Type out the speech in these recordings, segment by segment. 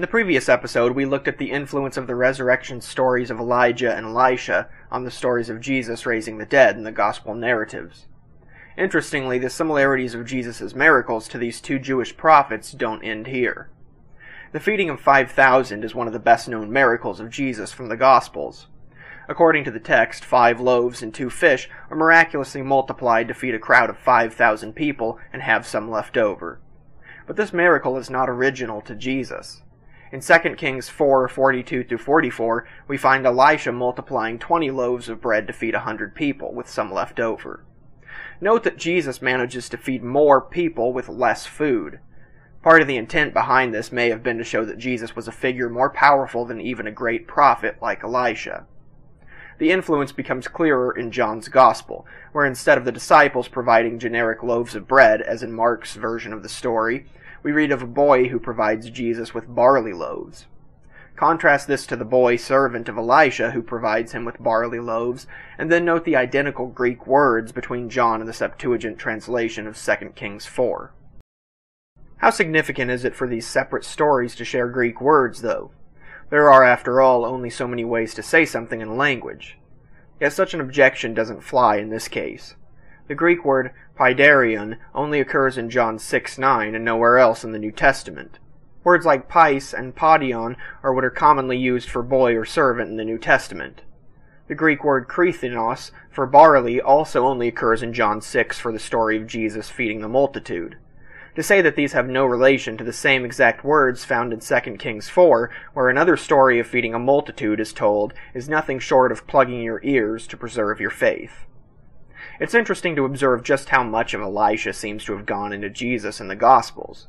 In the previous episode, we looked at the influence of the resurrection stories of Elijah and Elisha on the stories of Jesus raising the dead in the gospel narratives. Interestingly, the similarities of Jesus' miracles to these two Jewish prophets don't end here. The feeding of 5,000 is one of the best-known miracles of Jesus from the Gospels. According to the text, 5 loaves and 2 fish are miraculously multiplied to feed a crowd of 5,000 people and have some left over. But this miracle is not original to Jesus. In 2 Kings 4:42-44, we find Elisha multiplying 20 loaves of bread to feed 100 people, with some left over. Note that Jesus manages to feed more people with less food. Part of the intent behind this may have been to show that Jesus was a figure more powerful than even a great prophet like Elisha. The influence becomes clearer in John's Gospel, where instead of the disciples providing generic loaves of bread, as in Mark's version of the story, we read of a boy who provides Jesus with barley loaves. Contrast this to the boy servant of Elisha who provides him with barley loaves, and then note the identical Greek words between John and the Septuagint translation of 2 Kings 4. How significant is it for these separate stories to share Greek words, though? There are, after all, only so many ways to say something in a language. Yet such an objection doesn't fly in this case. The Greek word paidarion only occurs in John 6:9 and nowhere else in the New Testament. Words like pais and padion are what are commonly used for boy or servant in the New Testament. The Greek word krithinos for barley also only occurs in John 6 for the story of Jesus feeding the multitude. To say that these have no relation to the same exact words found in 2 Kings 4, where another story of feeding a multitude is told, is nothing short of plugging your ears to preserve your faith. It's interesting to observe just how much of Elisha seems to have gone into Jesus in the Gospels.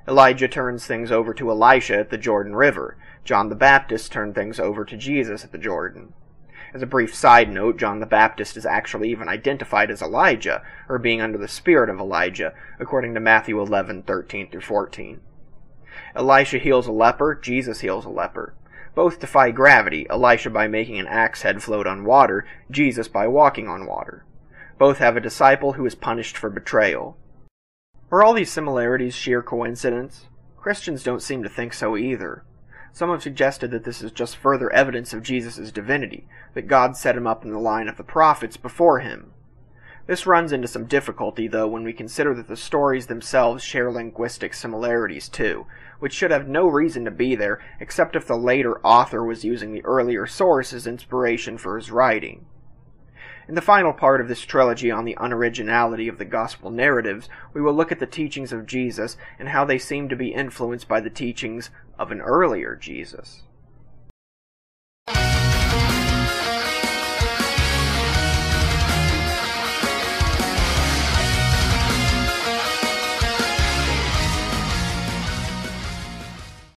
Elijah turns things over to Elisha at the Jordan River. John the Baptist turned things over to Jesus at the Jordan. As a brief side note, John the Baptist is actually even identified as Elijah, or being under the spirit of Elijah, according to Matthew 11:13-14. Elisha heals a leper, Jesus heals a leper. Both defy gravity, Elisha by making an axe head float on water, Jesus by walking on water. Both have a disciple who is punished for betrayal. Are all these similarities sheer coincidence? Christians don't seem to think so either. Some have suggested that this is just further evidence of Jesus' divinity, that God set him up in the line of the prophets before him. This runs into some difficulty, though, when we consider that the stories themselves share linguistic similarities too, which should have no reason to be there except if the later author was using the earlier source as inspiration for his writing. In the final part of this trilogy on the unoriginality of the gospel narratives, we will look at the teachings of Jesus and how they seem to be influenced by the teachings of an earlier Jesus.